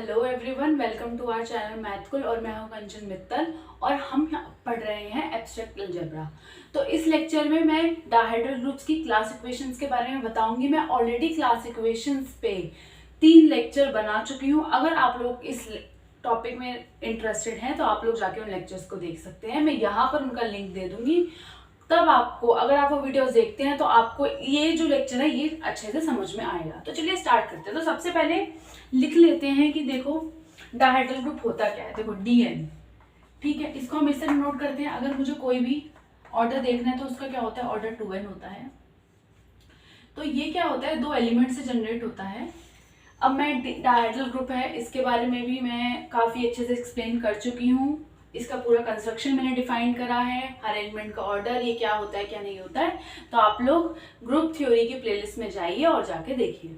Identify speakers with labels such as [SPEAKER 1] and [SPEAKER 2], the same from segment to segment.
[SPEAKER 1] Hello everyone, welcome to our channel Mathcool और मैं हूं कंचन मित्तल और हम पढ़ रहे हैं एब्स्ट्रैक्ट अलजेब्रा। तो इस लेक्चर में मैं डायहेड्रल ग्रुप्स की क्लास इक्वेशंस के बारे में बताऊंगी। मैं ऑलरेडी क्लास इक्वेशंस पे 3 लेक्चर बना चुकी हूं। अगर आप लोग इस टॉपिक में इंटरेस्टेड हैं तो आप लोग जाके उन लेक्चर्स को देख सकते हैं। मैं यहाँ पर उनका लिंक दे दूंगी, तब आपको, अगर आप वो वीडियोस देखते हैं तो आपको ये जो लेक्चर है ये अच्छे से समझ में आएगा। तो चलिए स्टार्ट करते हैं। तो सबसे पहले लिख लेते हैं कि देखो डायहेड्रल ग्रुप होता क्या है। देखो डीएन, ठीक है, इसको हम इस तरह नोट करते हैं। अगर मुझे कोई भी ऑर्डर देखना है तो उसका क्या होता है, ऑर्डर 2n होता है। तो ये क्या होता है, 2 एलिमेंट से जनरेट होता है। अब मैं डायहेड्रल ग्रुप है इसके बारे में भी मैं काफी अच्छे से एक्सप्लेन कर चुकी हूँ। इसका पूरा कंस्ट्रक्शन मैंने डिफाइन करा है, हर एलिमेंट का ऑर्डर, ये क्या होता है क्या नहीं होता है। तो आप लोग ग्रुप थ्योरी की प्लेलिस्ट में जाइए और जाके देखिए।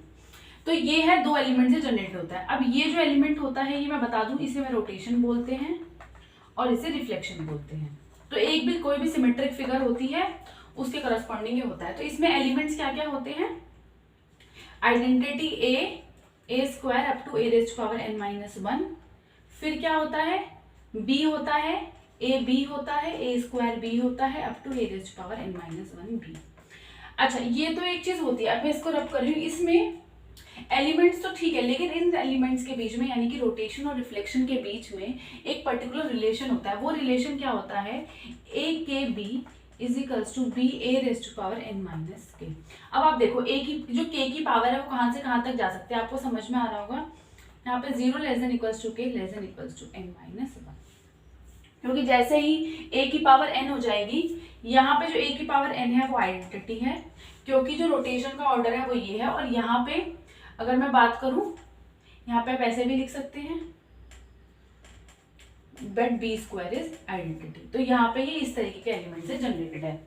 [SPEAKER 1] तो ये है 2 एलिमेंट से जनरेट होता है। अब ये जो एलिमेंट होता है ये मैं बता दूं, इसे मैं रोटेशन बोलते हैं और इसे रिफ्लेक्शन बोलते हैं। तो एक भी कोई भी सिमेट्रिक फिगर होती है उसके करस्पॉन्डिंग ये होता है। तो इसमें एलिमेंट्स क्या क्या होते हैं, identity A square up to a raise to power n-1। फिर क्या होता है, b होता है, ए बी होता है, ए स्क्वायर बी होता है up to a raise to power n-1 b। अच्छा, ये तो एक चीज होती है। अब मैं इसको रब कर रही हूँ, इसमें एलिमेंट्स तो ठीक है, लेकिन इन एलिमेंट्स के बीच में यानी कि रोटेशन और रिफ्लेक्शन के बीच में एक पर्टिकुलर रिलेशन होता है। वो रिलेशन क्या होता है, A K B is equals to B A raise to power n-k। अब आप देखो ए की जो k की पावर है वो कहाँ से कहाँ तक जा सकते हैं, आपको समझ में आ रहा होगा। यहाँ पे 0 less than equals to k less than equals to n-1, क्योंकि जैसे ही a की पावर n हो जाएगी, यहाँ पे जो a की पावर n है वो आइडेंटिटी है, क्योंकि जो रोटेशन का ऑर्डर है वो ये है। और यहाँ पे अगर मैं बात करूं, यहाँ पे आप ऐसे भी लिख सकते हैं, but B square is identity. तो यहाँ पे ये इस तरीके के एलिमेंट से जनरेटेड है।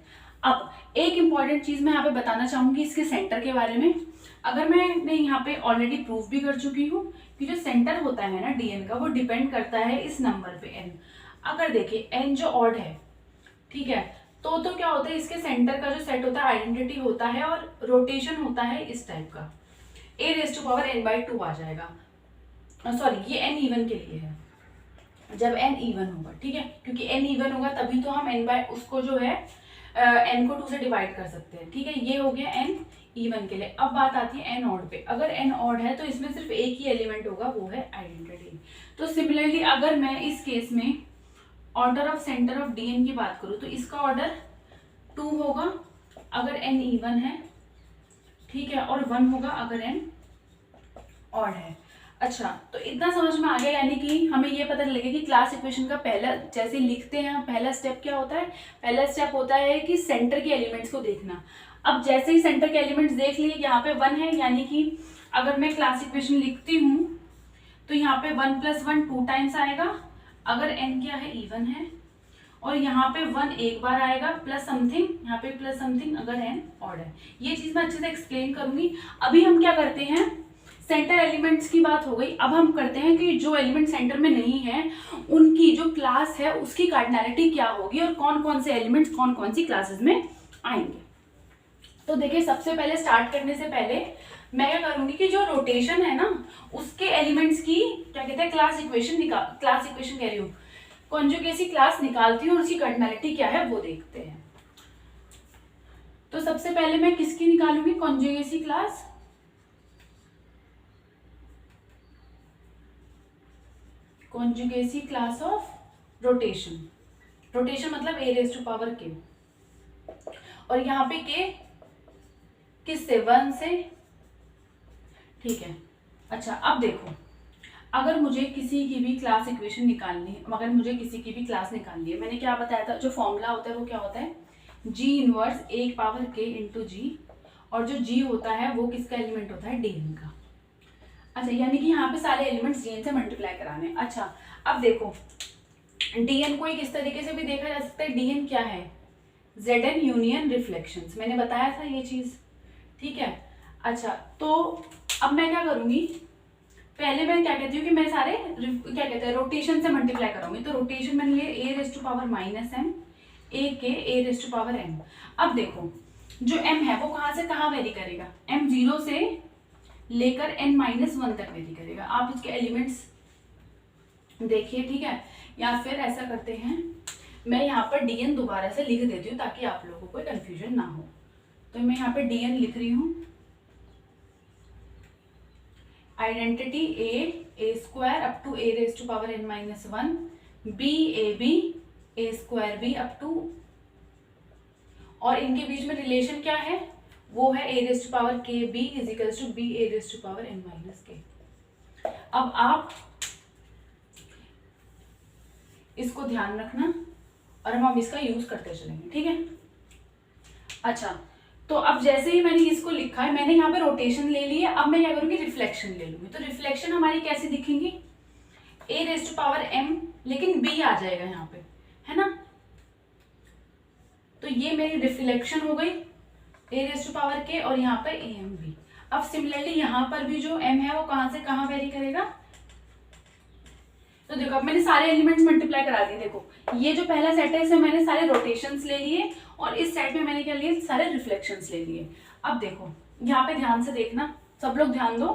[SPEAKER 1] अब एक इंपॉर्टेंट चीज मैं यहाँ पे बताना चाहूंगी इसके सेंटर के बारे में। अगर मैंने यहाँ पे ऑलरेडी प्रूफ भी कर चुकी हूँ कि जो सेंटर होता है ना डीएन का, वो डिपेंड करता है इस नंबर पे n। अगर देखिए n जो ऑड है, ठीक है, तो क्या होता है, इसके सेंटर का जो सेट होता है आइडेंटिटी होता है और रोटेशन होता है इस टाइप का, a raise to power n/2 आ जाएगा। सॉरी, ये n इवन के लिए है, जब n इवन होगा, ठीक है, क्योंकि n इवन होगा तभी तो हम उसको जो है n को 2 से डिवाइड कर सकते हैं, ठीक है। ये हो गया n इवन के लिए। अब बात आती है n ऑड पे। अगर n ऑड है तो इसमें सिर्फ एक ही एलिमेंट होगा, वो है आइडेंटिटी। तो सिमिलरली अगर मैं इस केस में order of center of DN की बात करूं तो इसका ऑर्डर 2 होगा अगर n इवन है, ठीक है, और 1 होगा अगर n ऑड है। अच्छा, तो इतना समझ में आ गया, यानी कि हमें ये पता चलेगा कि क्लास इक्वेशन का पहला, जैसे लिखते हैं, पहला स्टेप क्या होता है, पहला स्टेप होता है कि सेंटर के एलिमेंट्स को देखना। अब जैसे ही सेंटर के एलिमेंट्स देख लिए, यहाँ पे 1 है, यानी कि अगर मैं क्लास इक्वेशन लिखती हूँ तो यहाँ पे 1 + 1 2 टाइम्स आएगा अगर n क्या है, इवन है, और यहाँ पे 1 एक बार आएगा प्लस समथिंग, यहाँ पे प्लस समथिंग अगर n ऑड है। ये चीज मैं अच्छे से एक्सप्लेन करूंगी। अभी हम क्या करते हैं, सेंटर एलिमेंट्स की बात हो गई। अब हम करते हैं कि जो एलिमेंट सेंटर में नहीं है उनकी जो क्लास है उसकी कार्डिनैलिटी क्या होगी और कौन कौन से एलिमेंट्स कौन कौन सी क्लासेस में आएंगे। तो देखिए, सबसे पहले स्टार्ट करने से पहले मैं क्या करूंगी कि जो रोटेशन है ना उसके एलिमेंट्स की क्या कहते हैं, क्लास इक्वेशन कह रही हूँ, कॉन्जुगेसी क्लास निकालती हूँ और उसकी कार्डिनैलिटी क्या है वो देखते हैं। तो सबसे पहले मैं किसकी निकालूंगी, conjugacy class. Conjugacy class of rotation, rotation मतलब a raise to power k, और यहाँ पे k किससे, 1 से, ठीक है। अच्छा, अब देखो, अगर मुझे किसी की भी क्लास इक्वेशन निकालनी है, अगर मुझे किसी की भी क्लास निकालनी है, मैंने क्या बताया था, जो फॉर्मूला होता है वो क्या होता है, g inverse a⁴ k × g, और जो g होता है वो किसका एलिमेंट होता है, dn का। अच्छा, यानी कि यहाँ पे सारे एलिमेंट्स dn से मल्टीप्लाई कराने। अच्छा, अब देखो dn को एक इस तरीके से भी देखा जा सकता है, dn क्या है, zn यूनियन रिफ्लेक्शंस, मैंने बताया था ये चीज, ठीक है। अच्छा, तो अब मैं क्या करूंगी, पहले मैं क्या कहती हूँ कि मैं सारे क्या कहते हैं रोटेशन से मल्टीप्लाई करूंगी। तो रोटेशन मैंने लिए a raise to power -m, a के a raise to power m। अब देखो जो m है वो कहाँ से कहाँ वेरी करेगा, m 0 से लेकर n-1 तक वेरी करेगा। आप इसके एलिमेंट्स देखिए ठीक है, या फिर ऐसा करते हैं, मैं यहाँ पर dn दोबारा से लिख देती हूँ ताकि आप लोगों को कोई कंफ्यूजन ना हो। तो मैं यहाँ पे dn लिख रही हूँ, identity a square up to a raise to power n-1, b a square b up to, और इनके बीच में रिलेशन क्या है, वो है a raise to power k b is equals to b a raise to power n-k। अब आप इसको ध्यान रखना और हम इसका यूज करते चलेंगे, ठीक है। अच्छा, तो अब जैसे ही मैंने इसको लिखा है, मैंने यहाँ पे रोटेशन ले ली है, अब मैं क्या करूँगी, रिफ्लेक्शन ले लूंगी। तो रिफ्लेक्शन हमारी कैसे दिखेंगी, a raise to power m, लेकिन b आ जाएगा यहाँ पे, है ना। तो ये मेरी रिफ्लेक्शन हो गई a raise to power k, और यहाँ पे am b। अब सिमिलरली यहाँ पर भी जो m है वो कहाँ से कहाँ वेरी करेगा। तो देखो अब मैंने सारे एलिमेंट्स मल्टीप्लाई करा दिए। देखो ये जो पहला सेट है इसमें मैंने सारे रोटेशंस ले लिए, और इस सेट में मैंने क्या लिए, सारे रिफ्लेक्शंस ले लिए। अब देखो यहाँ पे ध्यान से देखना, सब लोग ध्यान दो।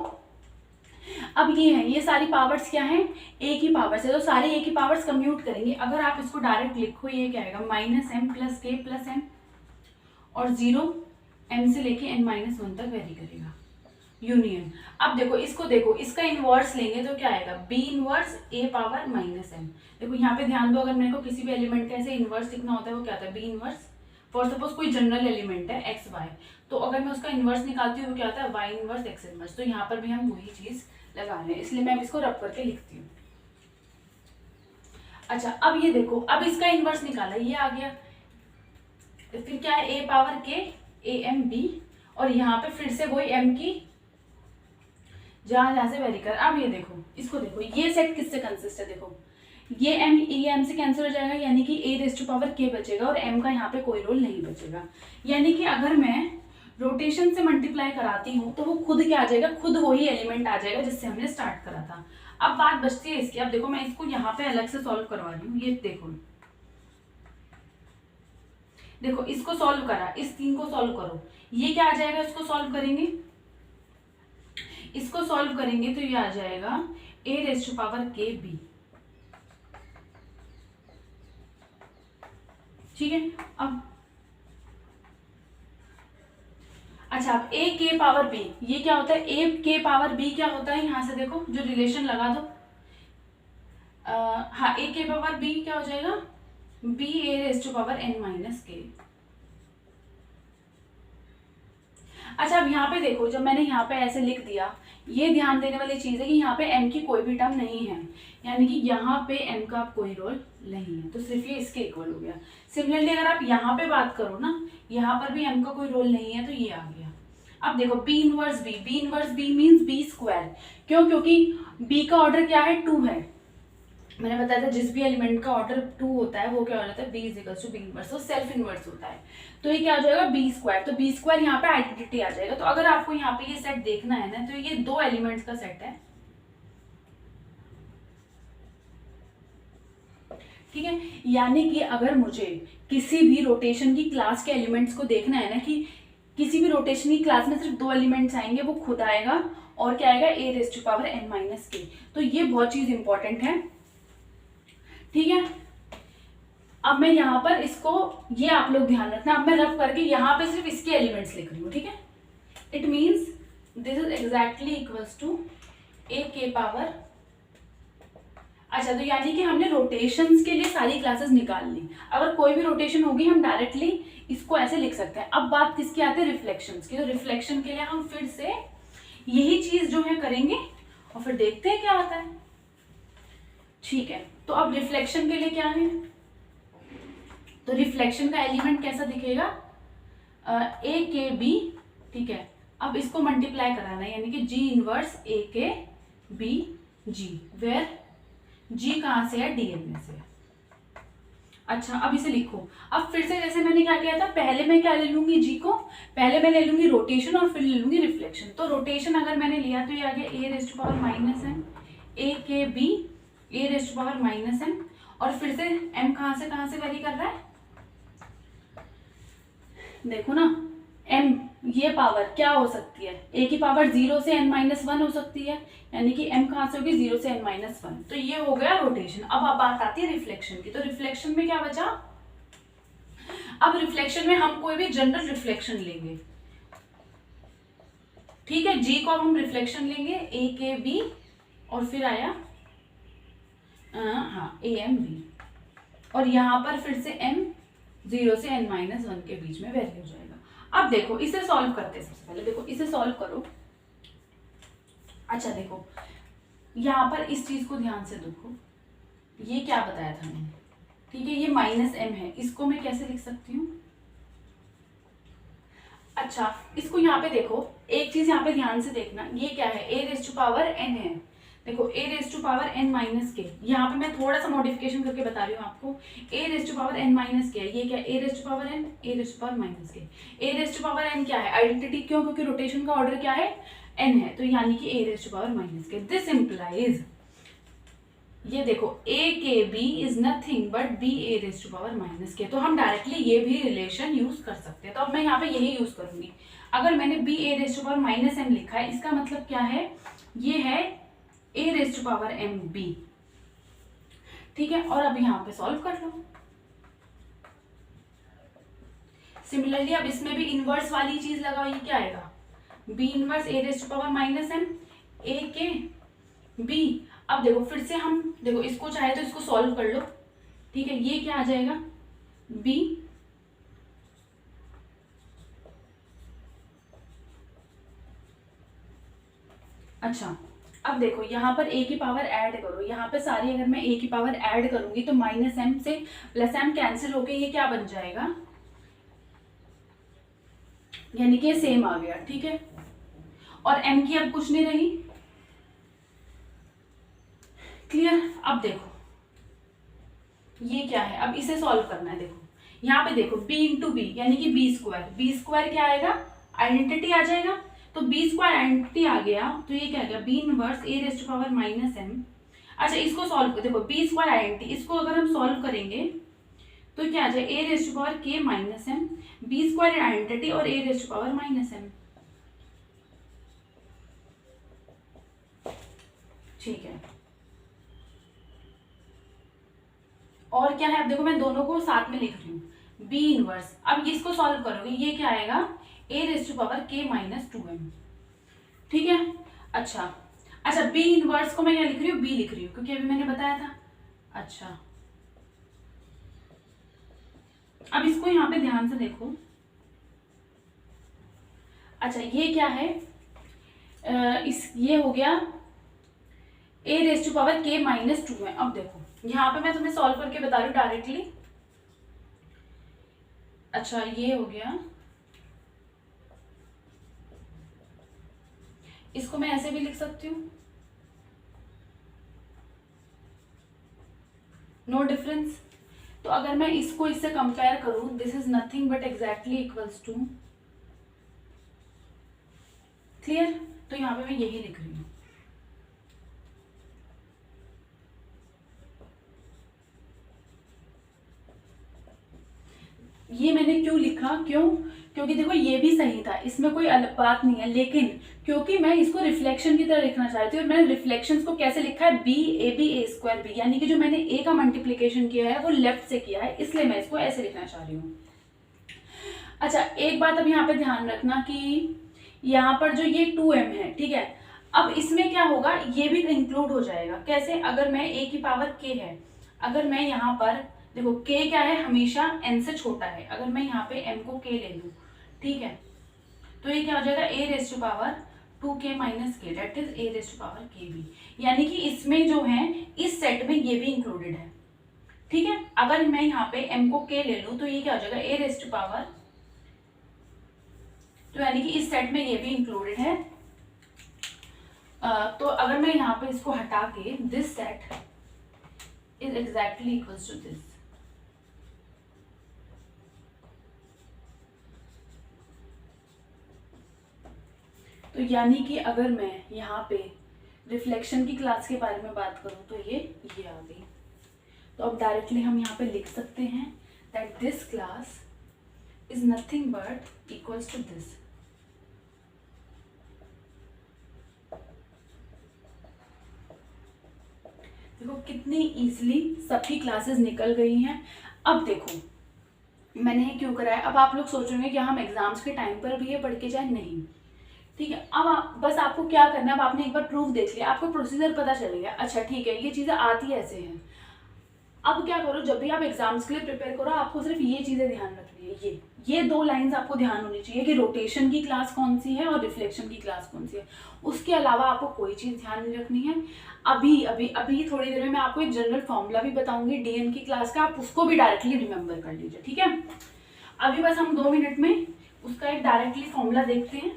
[SPEAKER 1] अब ये है, ये सारी पावर्स क्या है, ए की पावर्स है, तो सारी ए की पावर्स कम्यूट करेंगे। अगर आप इसको डायरेक्ट लिखो, ये क्या आएगा, -m + k + m, और 0 m से लेके n-1 तक वेरी करेगा, यूनियन। अब देखो इसको, देखो इसका इनवर्स लेंगे तो क्या आएगा, b inverse a power -m। देखो यहाँ पे ध्यान दो, अगर मेरे को किसी भी एलिमेंट का ऐसे इनवर्स लिखना होता है वो क्या होता है, b इनवर्स। फॉर सपोज कोई जनरल एलिमेंट है x y, तो अगर मैं उसका इनवर्स निकालती हूँ वो क्या होता है, y इनवर्स x इनवर्स। तो यहाँ पर भी हम वही चीज लगा रहे हैं, इसलिए मैं इसको रब करके लिखती हूँ। अच्छा अब ये देखो, अब इसका इनवर्स निकाला, ये आ गया, फिर क्या है, a power k a m b, और यहाँ पे फिर से वही m की जहां से वेरी कर। अब ये देखो, इसको देखो, ये सेट किससे कंसिस्ट है, देखो ये m ये m से कैंसिल हो जाएगा, यानी कि a raise to power k बचेगा, और m का यहाँ पे कोई रोल नहीं बचेगा। यानी कि अगर मैं रोटेशन से मल्टीप्लाई कराती हूँ तो वो खुद क्या आ जाएगा, खुद वही एलिमेंट आ जाएगा जिससे हमने स्टार्ट करा था। अब बात बचती है इसकी। अब देखो मैं इसको यहाँ पे अलग से सॉल्व करवा रही हूँ, ये देखो, देखो इसको सॉल्व करा, इस 3 को सॉल्व करो, ये क्या आ जाएगा, इसको सॉल्व करेंगे, इसको सॉल्व करेंगे तो ये आ जाएगा a raise to power k b, ठीक है। अब अच्छा, अब a k पावर b, ये क्या होता है, a k पावर b क्या होता है, यहां से देखो जो रिलेशन लगा दो, हाँ a k पावर b क्या हो जाएगा, b a raise to power n-k। अच्छा अब यहाँ पे देखो, जब मैंने यहाँ पे ऐसे लिख दिया, ये ध्यान देने वाली चीज है कि यहाँ पे m की कोई भी टर्म नहीं है, यानी कि यहाँ पे m का कोई रोल नहीं है, तो सिर्फ ये इसके इक्वल हो गया। सिमिलरली अगर आप यहाँ पे बात करो ना, यहाँ पर भी m का कोई रोल नहीं है, तो ये आ गया। अब देखो b inverse b means b square, क्यों, क्योंकि b का ऑर्डर क्या है, 2 है। मैंने बताया था जिस भी एलिमेंट का ऑर्डर 2 होता है वो क्या हो जाता है, b equals to b inverse, तो सेल्फ इनवर्स होता है। तो ये क्या हो जाएगा, b स्क्वायर, तो b स्क्वायर यहाँ पे आइडेंटिटी आ जाएगा। तो अगर आपको यहाँ पे ये सेट देखना है ना, तो ये 2 एलिमेंट्स का सेट है, ठीक है। यानी कि अगर मुझे किसी भी रोटेशन की क्लास के एलिमेंट्स को देखना है ना, कि किसी भी रोटेशन की क्लास में सिर्फ 2 एलिमेंट्स आएंगे, वो खुद आएगा, और क्या आएगा, a raise to power n-k। तो ये बहुत चीज इंपॉर्टेंट है, ठीक है। अब मैं यहाँ पर इसको, ये आप लोग ध्यान रखना, अब मैं रफ करके यहाँ पे सिर्फ इसके एलिमेंट्स लिख रही हूँ, ठीक है। It means this is exactly equals to a k power. अच्छा, तो यानी कि हमने रोटेशंस के लिए सारी क्लासेस निकाल ली। अगर कोई भी रोटेशन होगी हम डायरेक्टली इसको ऐसे लिख सकते हैं। अब बात किसकी आती है, रिफ्लेक्शंस की। तो रिफ्लेक्शन के लिए हम फिर से यही चीज जो है करेंगे, और फिर देखते हैं क्या आता है, ठीक है। तो अब रिफ्लेक्शन के लिए क्या है, तो रिफ्लेक्शन का एलिमेंट कैसा दिखेगा, a k b, ठीक है। अब इसको मल्टीप्लाई कराना है, यानी कि g inverse a k b g, where g कहां से है, dn में से। अच्छा अब इसे लिखो। अब फिर से जैसे मैंने क्या किया था, पहले मैं क्या ले लूंगी, g को पहले मैं ले लूंगी रोटेशन, और फिर ले लूंगी रिफ्लेक्शन। तो रोटेशन अगर मैंने लिया तो ये आ गया a raise to power -m, a k b a raise to power -m, और फिर से m कहां से वेरी कर रहा है, देखो ना, m ये पावर क्या हो सकती है, a की पावर 0 से n-1 हो सकती है, यानी कि m कहाँ से होगी 0 से n-1। तो ये हो गया रोटेशन। अब बात आती है रिफ्लेक्शन की। तो रिफ्लेक्शन में क्या बचा, अब रिफ्लेक्शन में हम कोई भी जनरल रिफ्लेक्शन लेंगे, ठीक है। g को अब हम रिफ्लेक्शन लेंगे a के b और फिर आया हाँ a m b, और यहाँ पर फिर से m 0 से n-1 के बीच में वेरी हो जाएगा। अब देखो इसे सॉल्व करते हैं। सबसे पहले देखो इसे सॉल्व करो। अच्छा देखो यहाँ पर इस चीज को ध्यान से देखो, ये क्या बताया था मैंने, ठीक है, ये -m है, इसको मैं कैसे लिख सकती हूँ। अच्छा इसको यहाँ पे देखो, एक चीज यहाँ पे ध्यान से देखना, ये क्या है, a⁴n है। देखो a⁴n-k, यहाँ पे मैं थोड़ा सा मॉडिफिकेशन करके बता रही हूँ आपको। a⁴n-k है, ये क्या a⁴n, a⁴n क्या है, आइडेंटिटी, क्यों, क्योंकि रोटेशन का ऑर्डर क्या है, n है, तो यानी कि a⁻k। दिस इम्प्लाइज, ये देखो a के b is nothing but b a⁻k। तो हम डायरेक्टली ये भी रिलेशन यूज कर सकते हैं। तो अब मैं यहाँ पे यही यूज करूंगी। अगर मैंने b a⁻m लिखा है, इसका मतलब क्या है, ये है a⁻m b, ठीक है। और अब यहाँ पे सॉल्व कर लो। सिमिलरली अब इसमें भी इनवर्स वाली चीज लगाओ, ये क्या आएगा, b इनवर्स a⁻m a के b। अब देखो फिर से हम देखो इसको चाहे तो इसको सॉल्व कर लो, ठीक है, ये क्या आ जाएगा b, अच्छा अब देखो यहाँ पर a की पावर ऐड करो, यहाँ पे सारी अगर मैं a की पावर ऐड करूंगी तो -m से +m कैंसिल होके ये क्या बन जाएगा, यानी कि सेम आ गया, ठीक है। और m की अब कुछ नहीं रही, क्लियर। अब देखो ये क्या है, अब इसे सॉल्व करना है। देखो यहाँ पे देखो b इंटू बी यानी कि b² क्या आएगा, आइडेंटिटी आ जाएगा। तो b² आइडेंटिटी आ गया तो ये क्या आ गया, b इनवर्स a⁻m। अच्छा इसको सॉल्व देखो, b² आइडेंटिटी, इसको अगर हम सॉल्व करेंगे तो क्या आ जाए a⁻k-m, b² आइडेंटिटी और a⁻m, ठीक है। और क्या है, अब देखो मैं दोनों को साथ में लिख रही हूँ, b इनवर्स, अब इसको सॉल्व करोगे ये क्या आएगा a⁻k-2m, ठीक है। अच्छा b इनवर्स को मैं क्या लिख रही हूँ, b लिख रही हूँ क्योंकि अभी मैंने बताया था। अच्छा अब इसको यहाँ पे ध्यान से देखो। अच्छा ये क्या है, ये हो गया a⁻k-2 है। अब देखो यहाँ पे मैं तुम्हें सॉल्व करके बता रही हूँ डायरेक्टली। अच्छा ये हो गया, इसको मैं ऐसे भी लिख सकती हूँ, नो डिफरेंस। तो अगर मैं इसको इससे कंपेयर करूं, this is nothing but exactly equals to, clear. तो यहाँ पे मैं यही लिख रही हूँ। ये मैंने क्यों लिखा, क्योंकि देखो ये भी सही था, इसमें कोई अलग बात नहीं है, लेकिन क्योंकि मैं इसको रिफ्लेक्शन की तरह लिखना चाहती हूँ और मैंने रिफ्लेक्शंस को कैसे लिखा है, b यानी कि जो मैंने a का मल्टीप्लीकेशन किया है वो लेफ्ट से किया है, इसलिए मैं इसको ऐसे लिखना चाह रही हूँ। अच्छा एक बात अब यहाँ पे ध्यान रखना कि यहाँ पर जो ये 2m है, ठीक है, अब इसमें क्या होगा, ये भी इंक्लूड हो जाएगा। कैसे, अगर मैं a की पावर k है, अगर मैं यहाँ पर देखो k क्या है, हमेशा n से छोटा है, अगर मैं यहाँ पे m को k ले लूँ, ठीक है, तो ये क्या हो जाएगा a⁻2k - k, that is a⁻kb, यानी कि इसमें जो है इस सेट में ये भी इंक्लूडेड है, ठीक है। अगर मैं यहाँ पे m को k ले लूँ तो ये क्या हो जाएगा तो यानी कि इस सेट में ये भी इंक्लूडेड है। तो अगर मैं यहाँ पे इसको हटा के, this set is exactly equals to this, तो यानी कि अगर मैं यहाँ पे रिफ्लेक्शन की क्लास के बारे में बात करूँ तो ये आ गई। तो अब डायरेक्टली हम यहाँ पे लिख सकते हैं that this class is nothing but equals to this. देखो कितनी इजीली सभी क्लासेस निकल गई हैं। अब देखो मैंने ये क्यों कराया। अब आप लोग सोचोगे कि हम एग्जाम्स के टाइम पर भी ये पढ़ के जाए, नहीं, ठीक है। अब बस आपको क्या करना है, अब आपने एक बार प्रूफ देख लिया, आपको प्रोसीजर पता चल गया, अच्छा ठीक है ये चीज़ें आती ऐसे हैं। अब क्या करो, जब भी आप एग्जाम्स के लिए प्रिपेयर करो आपको सिर्फ ये चीज़ें ध्यान रखनी है, ये दो लाइंस आपको ध्यान होनी चाहिए कि रोटेशन की क्लास कौन सी है और रिफ्लेक्शन की क्लास कौन सी है। उसके अलावा आपको कोई चीज़ ध्यान नहीं रखनी है। अभी अभी अभी थोड़ी देर में मैं आपको एक जनरल फॉर्मूला भी बताऊंगी डीएन की क्लास का, आप उसको भी डायरेक्टली रिमेंबर कर लीजिए, ठीक है। अभी बस हम 2 मिनट में उसका एक डायरेक्टली फॉर्मूला देखते हैं।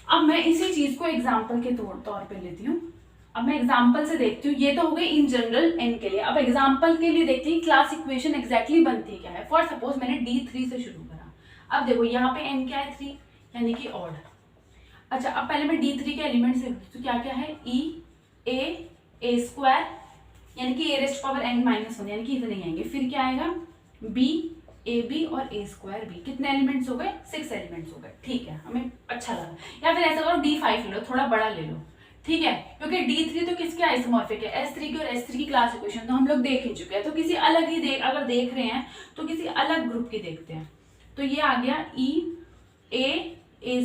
[SPEAKER 1] अब मैं इसी चीज को एग्जाम्पल के तौर पे लेती हूँ। अब मैं एग्जाम्पल से देखती हूँ, ये तो हो गई इन जनरल एन के लिए। अब एग्जाम्पल के लिए देखती हूँ क्लास इक्वेशन एग्जैक्टली बनती क्या है। फॉर सपोज मैंने D3 से शुरू करा। अब देखो यहाँ पे n क्या है 3, यानी कि ऑड। अच्छा अब पहले मैं D3 के एलिमेंट से तो क्या क्या है, a स्क्वायर यानी कि a⁻n-1 यानी कि इतने आएंगे। फिर क्या आएगा b AB और a स्क्वायर b। कितने एलिमेंट्स हो गए, 6 एलिमेंट्स हो गए, ठीक है, हमें अच्छा लगा। या फिर ऐसा करो D5 ले लो, थोड़ा बड़ा ले लो, ठीक है, क्योंकि D3 तो किसके आइसोमॉर्फिक है, S3 की, और S3 की क्लास इक्वेशन तो हम लोग देख ही चुके हैं। तो किसी अलग ही अगर देख रहे हैं तो किसी अलग ग्रुप की देखते हैं। तो ये आ गया a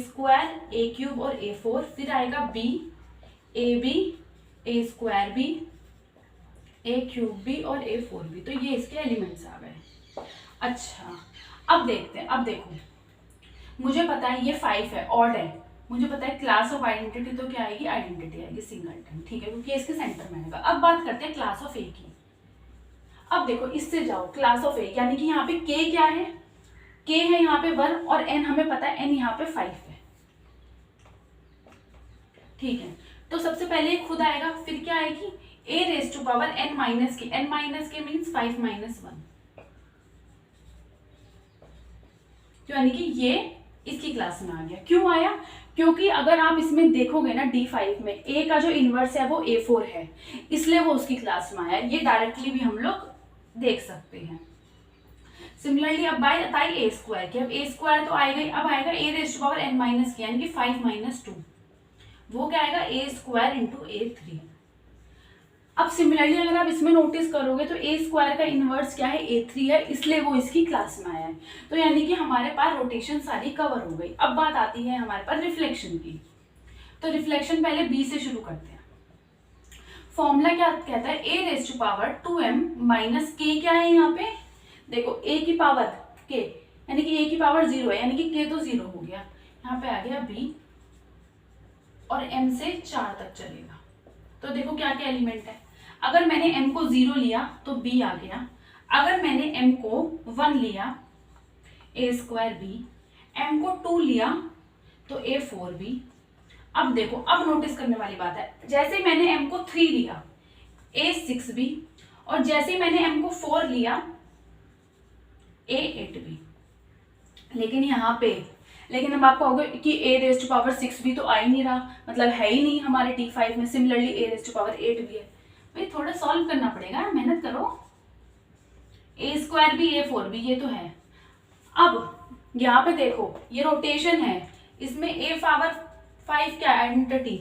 [SPEAKER 1] स्क्वायर a³ और a4। फिर आएगा b AB a square b a³ b और a4 b। तो ये इसके एलिमेंट्स आ गए। अच्छा अब देखते हैं। अब देखो मुझे पता है ये 5 है, ऑड है, मुझे पता है क्लास ऑफ आइडेंटिटी तो क्या आएगी, आइडेंटिटी आएगी सिंगलटन, ठीक है, क्योंकि इसके सेंटर में आएगा। अब बात करते हैं क्लास ऑफ ए की। अब देखो इससे जाओ क्लास ऑफ ए, यानी कि यहाँ पे k क्या है, k है यहाँ पे 1 और n हमें पता है n यहाँ पे 5 है, ठीक है। तो सबसे पहले खुद आएगा, फिर क्या आएगी a⁻n माइनस के, n माइनस के मीन्स 5 - 1, यानी कि ये इसकी क्लास में आ गया। क्यों आया, क्योंकि अगर आप इसमें देखोगे ना D5 में a का जो इनवर्स है वो a4 है, इसलिए वो उसकी क्लास में आया। ये डायरेक्टली भी हम लोग देख सकते हैं। सिमिलरली अब बात आई a स्क्वायर की। अब a स्क्वायर तो आएगा, अब आएगा a⁻n की, यानी कि 5 - 2, वो क्या आएगा a स्क्वायर इंटू a3। अब सिमिलरली अगर आप इसमें नोटिस करोगे तो a स्क्वायर का इनवर्स क्या है, a3 है, इसलिए वो इसकी क्लास में आया है। तो यानी कि हमारे पास रोटेशन सारी कवर हो गई। अब बात आती है हमारे पास रिफ्लेक्शन की। तो रिफ्लेक्शन पहले b से शुरू करते हैं। फॉर्मूला क्या कहता है, a⁻2m माइनस k क्या है यहाँ पे, देखो a की पावर k यानी कि a की पावर 0 है, यानी कि k तो 0 हो गया, यहाँ पे आ गया b और m से 4 तक चलेगा। तो देखो क्या क्या एलिमेंट है। अगर मैंने m को 0 लिया तो b आ गया, अगर मैंने m को 1 लिया a स्क्वायर b, m को 2 लिया तो a4b। अब देखो अब नोटिस करने वाली बात है, जैसे मैंने m को 3 लिया a6b और जैसे मैंने m को 4 लिया a8b। लेकिन अब आपको होगा कि a⁻6 भी तो आ ही नहीं रहा, मतलब है ही नहीं हमारे D5 में। सिमिलरली a⁻8 भी है, भाई थोड़ा सॉल्व करना पड़ेगा, मेहनत करो। a स्क्वायर भी a4 भी, ये तो है। अब यहाँ पे देखो ये रोटेशन है, इसमें a⁻5 क्या आइडेंटिटी,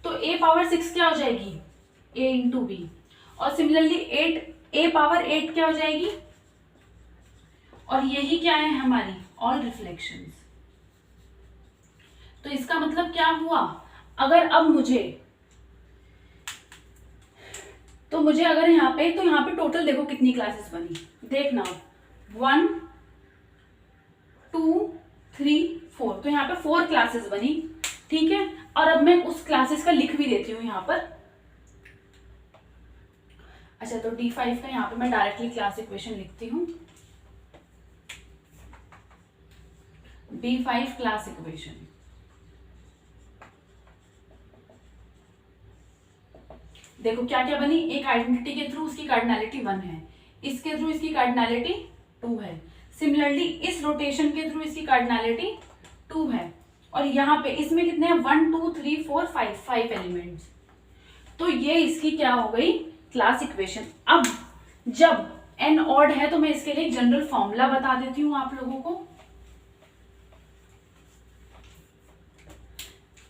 [SPEAKER 1] तो a⁻6 क्या हो जाएगी a इंटू b, और सिमिलरली a⁻8 क्या हो जाएगी, और यही क्या है हमारी ऑल रिफ्लेक्शंस। तो इसका मतलब क्या हुआ, अगर अब मुझे अगर यहाँ पे टोटल देखो कितनी क्लासेस बनी, देखना 1 2 3 4, तो यहाँ पे 4 क्लासेस बनी, ठीक है। और अब मैं उस क्लासेस का लिख भी देती हूँ यहाँ पर। अच्छा तो D5 का यहाँ पे मैं डायरेक्टली क्लास इक्वेशन लिखती हूँ, D5 क्लास इक्वेशन। देखो क्या क्या बनी, एक आइडेंटिटी के थ्रू उसकी कार्डिनैलिटी 1 है, इसके थ्रू इसकी कार्डिनैलिटी 2 है, सिमिलरली इस रोटेशन के थ्रू इसकी कार्डिनैलिटी 2 है, और यहाँ पे इसमें कितने हैं 1 2 3 4 5 एलिमेंट्स। तो ये इसकी क्या हो गई क्लास इक्वेशन। अब जब n ऑड है तो मैं इसके लिए एक जनरल फॉर्मूला बता देती हूँ आप लोगों को।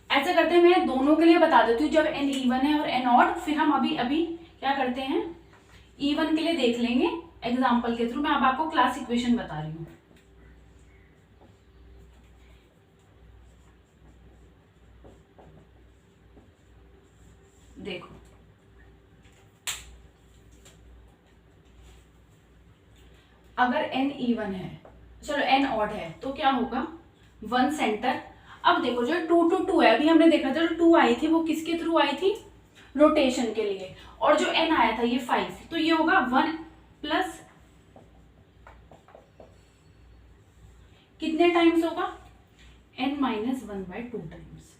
[SPEAKER 1] ऐसा करते हैं, मैं दोनों के लिए बता देती हूँ, जब n इवन है और n ऑड, फिर हम अभी अभी क्या करते हैं, इवन के लिए देख लेंगे एग्जाम्पल के थ्रू। मैं अब आपको क्लास इक्वेशन बता रही हूँ। देखो, अगर n इवन है, चलो n ऑड है, तो क्या होगा, 1 सेंटर। अब देखो जो 2 to 2 है, अभी हमने देखा था जो 2 आई थी वो किसके थ्रू आई थी, रोटेशन के लिए, और जो n आया था ये 5, तो ये होगा 1 प्लस कितने टाइम्स होगा, n माइनस 1/2 टाइम्स।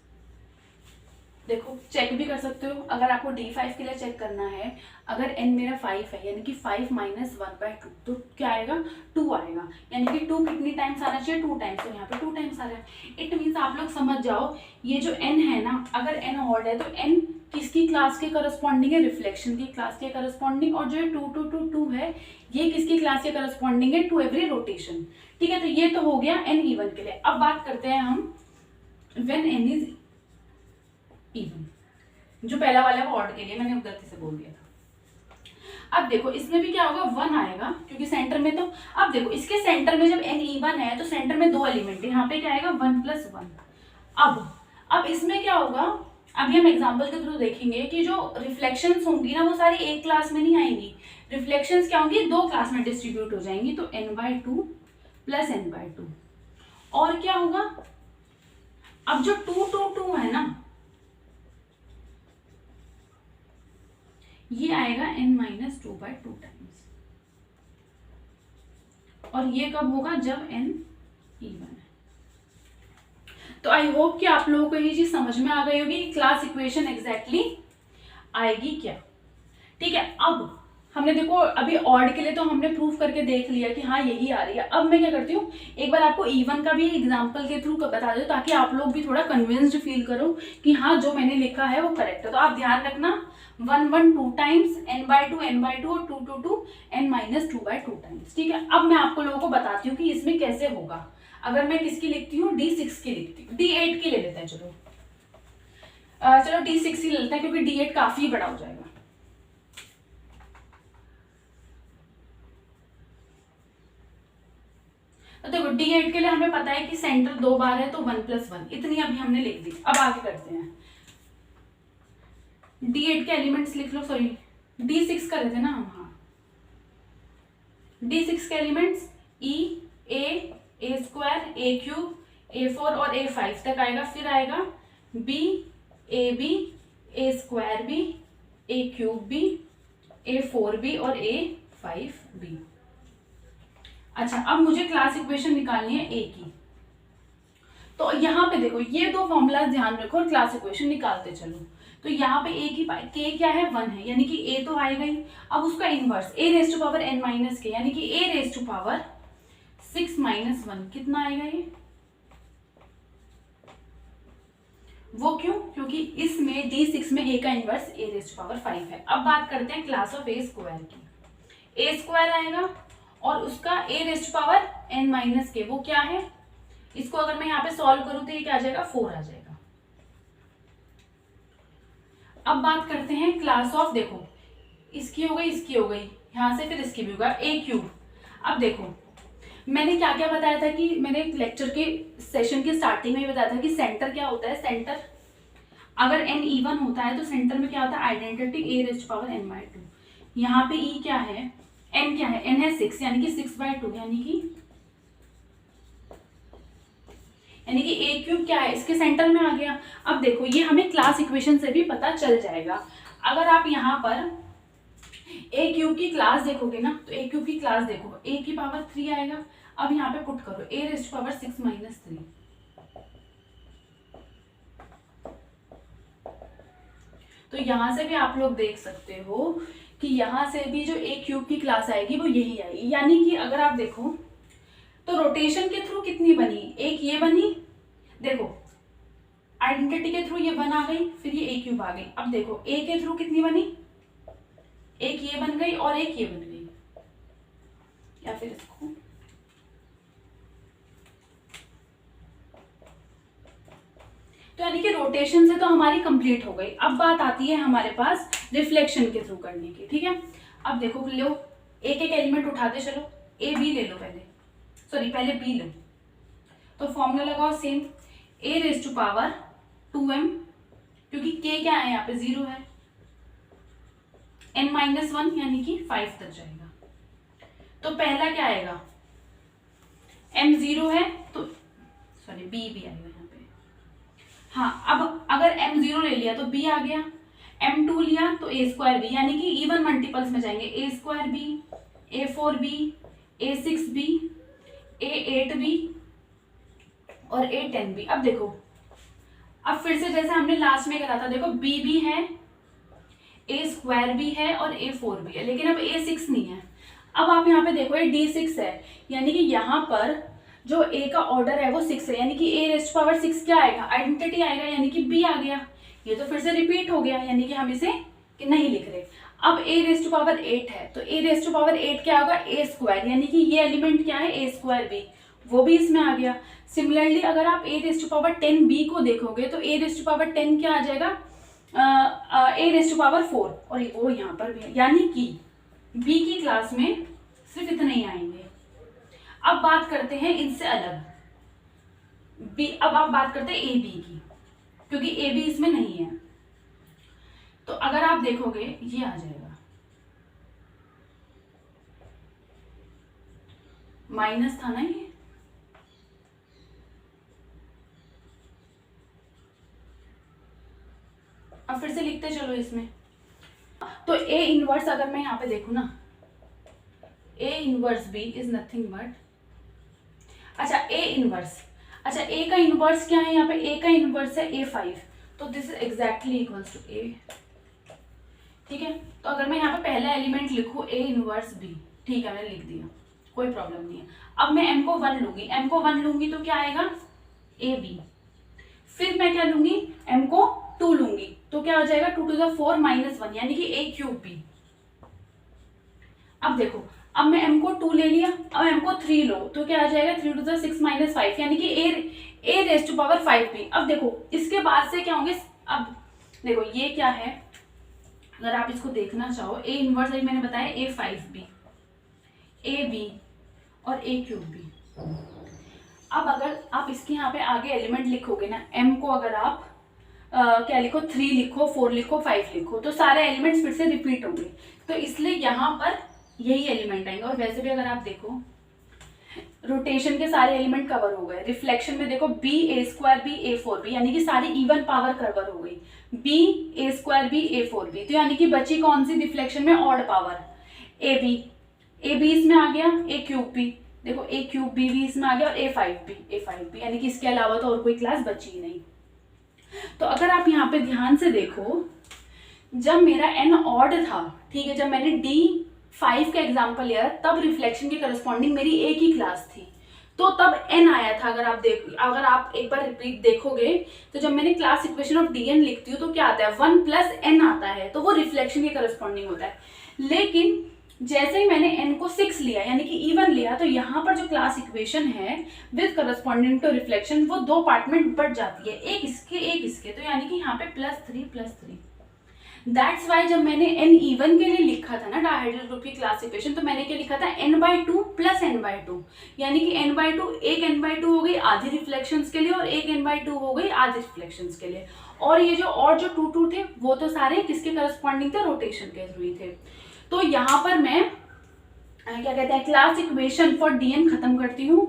[SPEAKER 1] देखो चेक भी कर सकते हो, अगर आपको D5 के लिए चेक करना है, अगर n मेरा 5 है यानी कि 5 माइनस 1/2, तो क्या आएगा, 2 आएगा, यानी कि 2 कितनी टाइम्स आना चाहिए, 2 टाइम्स, तो यहाँ पे 2 टाइम्स आ रहा है। इट मीन्स आप लोग समझ जाओ, ये जो n है ना, अगर n ऑड है तो n किसकी क्लास के करस्पॉन्डिंग है, रिफ्लेक्शन की क्लास के करस्पॉन्डिंग, और जो 2 to 2 है ये किसकी क्लास के करस्पॉन्डिंग है, टू एवरी रोटेशन। ठीक है, तो ये तो हो गया n इवन के लिए। अब बात करते हैं हम व्हेन n इज इवन, जो पहला वाला है वो ऑड के लिए, मैंने गलती से बोल दिया था। अब देखो इसमें भी क्या होगा, 1 आएगा, क्योंकि सेंटर में तो, अब देखो इसके सेंटर में जब n इवन है तो सेंटर में 2 एलिमेंट है, यहाँ पे क्या आएगा 1 + 1। अब इसमें क्या होगा, अभी हम एग्जांपल के थ्रू देखेंगे कि जो रिफ्लेक्शंस होंगी ना वो सारी एक क्लास में नहीं आएंगी, रिफ्लेक्शंस क्या होंगी, 2 क्लास में डिस्ट्रीब्यूट हो जाएंगी, तो n/2 + n/2। और क्या होगा, अब जो 2 to 2 है ना, ये आएगा n माइनस 2/2 टाइम्स, और ये कब होगा, जब n इवन है। तो आई होप कि आप लोगों को ये चीज समझ में आ गई होगी, क्लास इक्वेशन एग्जैक्टली आएगी क्या। ठीक है, अब हमने देखो अभी ऑड के लिए तो हमने प्रूफ करके देख लिया कि हाँ यही आ रही है। अब मैं क्या करती हूँ, एक बार आपको इवन का भी एग्जाम्पल के थ्रू बता दो, ताकि आप लोग भी थोड़ा कन्विंस्ड फील करो कि हाँ जो मैंने लिखा है वो करेक्ट है। तो आप ध्यान रखना, 1 1 2 टाइम्स, n/2 और 2 to 2 n माइनस 2/2 टाइम्स। ठीक है, अब मैं आपको लोगों को बताती हूँ कि इसमें कैसे होगा। अगर मैं किसकी लिखती हूँ, D6 की लिखती हूँ, D8 की ले लेते हैं, चलो चलो D6 ही ले लेते हैं, क्योंकि D8 काफी बड़ा हो जाएगा। तो देखो D8 के लिए हमें पता है कि सेंटर 2 बार है, तो 1 + 1, इतनी अभी हमने लिख दी। अब आगे करते हैं, D8 के एलिमेंट्स लिख लो, सॉरी D6 कर रहे थे ना हम, हाँ D6 के elements E, A, A² A³ A4 और A5 तक आएगा, फिर आएगा B, AB A²B A³ A4B और A5B। अच्छा, अब मुझे क्लास इक्वेशन निकालनी है ए की। तो यहाँ पे देखो ये 2 फॉर्मूला ध्यान रखो और क्लास इक्वेशन निकालते चलो। तो यहाँ पे ए की के क्या है, 1 है, यानी कि ए तो आएगा ही। अब उसका इनवर्स a⁻n−k, यानी कि a⁻6 - 1 कितना आएगा ये, वो क्यों, क्योंकि इसमें D6 में a का इनवर्स a⁵ है। अब बात करते हैं क्लास ऑफ a² की। a² आएगा और उसका a⁻n−k वो क्या है, इसको अगर मैं यहाँ पे सॉल्व करूँ तो ये क्या आ जाएगा, 4 आ जाएगा। अब बात करते हैं क्लास ऑफ, देखो इसकी हो गई, इसकी हो गई, यहां से फिर इसकी भी होगा a³। अब देखो मैंने क्या क्या बताया था, कि मैंने लेक्चर के सेशन की स्टार्टिंग में ही बताया था कि सेंटर क्या होता है, सेंटर अगर n इवन होता है तो सेंटर में क्या होता है, आइडेंटिटी a⁻n/2। यहाँ पे e क्या है, n क्या है, n है 6, यानी कि 6/2, यानी कि a³ क्या है, इसके सेंटर में आ गया। अब देखो ये हमें क्लास इक्वेशन से भी पता चल जाएगा। अगर आप यहाँ पर a³ की क्लास देखोगे ना, तो a³ की क्लास देखो, a³ आएगा। अब यहाँ पे पुट करो a⁻6 - 3। तो यहाँ से भी आप लोग देख सकते हो कि यहाँ से भी जो a³ की क्लास आएगी वो यही आएगी। यानी कि अगर आप देखो तो रोटेशन के थ्रू कितनी बनी, एक ये बनी, देखो आइडेंटिटी के थ्रू ये 1 आ गई, फिर ये a³ आ गई। अब देखो a के थ्रू कितनी बनी, एक ये बन गई और एक ये बन गई। या फिर इसको तो यानी कि रोटेशन से तो हमारी कंप्लीट हो गई। अब बात आती है हमारे पास रिफ्लेक्शन के थ्रू करने की, ठीक है। अब देखो लो, एक एक एलिमेंट उठाते चलो, ए बी ले लो पहले, सॉरी पहले बी लो, तो फॉर्मूला लगाओ same, A raise to power 2m, क्योंकि k क्या है यहाँ पे 0 है, n-1 यानी कि 5 तक जाएगा। तो पहला क्या आएगा, m 0 है तो सॉरी b भी आएगा यहाँ पे। हाँ, अब अगर m 0 ले लिया तो b आ गया, m 2 लिया तो a स्क्वायर b, यानी कि इवन मल्टीपल्स में जाएंगे, a square b, a 4 b, a 6 b, a 8 b और a 10 b। अब देखो, अब फिर से जैसे हमने लास्ट में करा था, देखो b भी है, a स्क्वायर भी है और a 4 भी है, लेकिन अब a 6 नहीं है। अब आप यहाँ पे देखो ये d6 है, यानी कि यहाँ पर जो a का ऑर्डर है वो 6 है, यानी कि a रेस्ट पावर 6 क्या आएगा, आइडेंटिटी आएगा, यानी कि b आ गया। ये तो फिर से रिपीट हो गया, यानी कि हम इसे नहीं लिख रहे। अब a रेस्ट पावर 8 है, तो a रेस्ट पावर 8 क्या होगा, a स्क्वायर, यानी कि ये एलिमेंट क्या है, a स्क्वायर b, वो भी इसमें आ गया। सिमिलरली अगर आप a रेस्ट पावर 10b को देखोगे तो a रेस्ट पावर 10 क्या आ जाएगा, a रेस्ट पावर 4, और वो यहाँ पर भी है, यानी कि b की क्लास में सिर्फ इतने ही आएंगे। अब बात करते हैं इनसे अलग b, अब आप बात करते हैं ab की, क्योंकि ab इसमें नहीं है। तो अगर आप देखोगे ये आ जाएगा, माइनस था ना ये, अब फिर से लिखते चलो इसमें। तो a इनवर्स अगर मैं यहाँ पे देखूँ ना, a inverse b is nothing but, अच्छा a इनवर्स, अच्छा a का इनवर्स क्या है, यहाँ पे a का इनवर्स है a5, तो this is exactly equals to a, ठीक है। तो अगर मैं यहाँ पे पहला एलिमेंट लिखूँ a इनवर्स b, ठीक है मैंने लिख दिया, कोई प्रॉब्लम नहीं है। अब मैं m को 1 लूंगी, m को 1 लूंगी तो क्या आएगा, a b, फिर मैं क्या लूंगी, m को 2 लूंगी तो क्या हो जाएगा, 2 to the 4 -1, यानी कि a क्यूब b। अब देखो, अब मैं m को 2 ले लिया, अब m को 3 लो तो क्या आ जाएगा, 3 to the 6 -5, यानी कि a raise to power 5b। अब देखो इसके बाद से क्या होंगे, अब देखो ये क्या है, अगर आप इसको देखना चाहो, a इनवर्स मैंने बताया a5b, ab और a क्यूब b। अब अगर आप इसके यहाँ पे आगे एलिमेंट लिखोगे ना, m को अगर आप क्या लिखो, 3 लिखो, 4 लिखो, 5 लिखो, तो सारे एलिमेंट्स फिर से रिपीट होंगे, तो इसलिए यहाँ पर यही एलिमेंट आएंगे। और वैसे भी अगर आप देखो रोटेशन के सारे एलिमेंट कवर हो गए, रिफ्लेक्शन में देखो b a square b a 4b, यानी कि सारी इवन पावर कवर हो गई, b a square b a 4b, तो यानी कि बची कौन सी रिफ्लेक्शन में, ऑड पावर a b इसमें आ गया, a क्यूब b, देखो a क्यूब b भी इसमें आ गया, और a 5b, यानी कि इसके अलावा तो और कोई क्लास बची ही नहीं। तो अगर आप यहाँ पे ध्यान से देखो, जब मेरा n ऑड था, ठीक है, जब मैंने D5 का एग्जांपल लिया तब रिफ्लेक्शन के करस्पॉन्डिंग मेरी एक ही क्लास थी, तो तब n आया था। अगर आप एक बार रिपीट देखोगे तो जब मैंने क्लास इक्वेशन ऑफ dn लिखती हूँ तो क्या आता है, 1 + n आता है, तो वो रिफ्लेक्शन के करस्पॉन्डिंग होता है। लेकिन जैसे ही मैंने n को 6 लिया, यानी कि इवन लिया, तो यहाँ पर जो क्लास इक्वेशन है विद करस्पॉन्डिंग टू रिफ्लेक्शन, वो 2 पार्ट में बट जाती है, एक इसके, तो यानी कि यहाँ पे +3 दैट्स वाई जब मैंने n इवन के लिए लिखा था ना डायहेड्रल ग्रुप की क्लास इक्वेशन, तो मैंने क्या लिखा था, n/2 + n/2, यानी कि n/2 एक n/2 हो गई आधी रिफ्लेक्शंस के लिए, और एक n/2 हो गई आधी रिफ्लेक्शंस के लिए, और ये जो 2 थे वो तो सारे किसके करस्पॉन्डिंग थे, रोटेशन के थ्रू थे। तो यहाँ पर मैं क्या कहते हैं, क्लास इक्वेशन फॉर dn खत्म करती हूँ।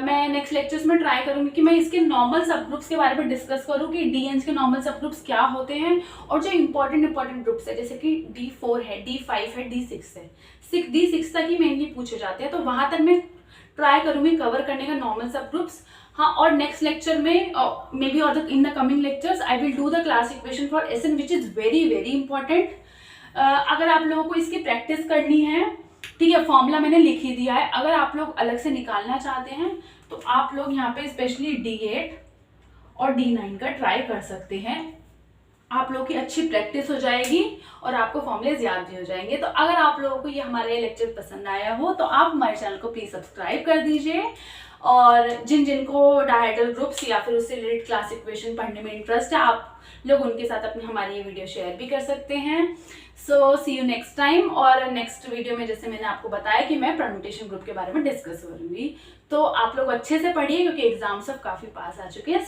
[SPEAKER 1] मैं नेक्स्ट लेक्चर्स में ट्राई करूंगी कि मैं इसके नॉर्मल सब ग्रुप्स के बारे में डिस्कस करूँ कि dns के नॉर्मल सब ग्रुप्स क्या होते हैं, और जो इंपॉर्टेंट ग्रुप्स है जैसे कि D4 है, D5 है, D6 है, D6 तक ही मेनली पूछे जाते हैं, तो वहां तक मैं ट्राई करूंगी कवर करने का नॉर्मल सब ग्रुप्स। हाँ, और नेक्स्ट लेक्चर में मे बी और in the coming lectures I will do the class equation for SN which is very very important. अगर आप लोगों को इसकी प्रैक्टिस करनी है, ठीक है, फॉर्मूला मैंने लिख ही दिया है, अगर आप लोग अलग से निकालना चाहते हैं तो आप लोग यहाँ पे स्पेशली D8 और D9 का ट्राई कर सकते हैं। आप लोगों की अच्छी प्रैक्टिस हो जाएगी और आपको फॉर्मूलेज याद भी हो जाएंगे। तो अगर आप लोगों को ये हमारे लेक्चर पसंद आया हो तो आप हमारे चैनल को प्लीज़ सब्सक्राइब कर दीजिए, और जिनको डायहेड्रल ग्रुप्स या फिर उससे रिलेटेड क्लास इक्वेशन पढ़ने में इंटरेस्ट है, आप लोग उनके साथ अपनी हमारी ये वीडियो शेयर भी कर सकते हैं। सो सी यू नेक्स्ट टाइम। और नेक्स्ट वीडियो में जैसे मैंने आपको बताया कि मैं परम्यूटेशन ग्रुप के बारे में डिस्कस करूंगी, तो आप लोग अच्छे से पढ़िए क्योंकि एग्जाम सब काफ़ी पास आ चुके हैं।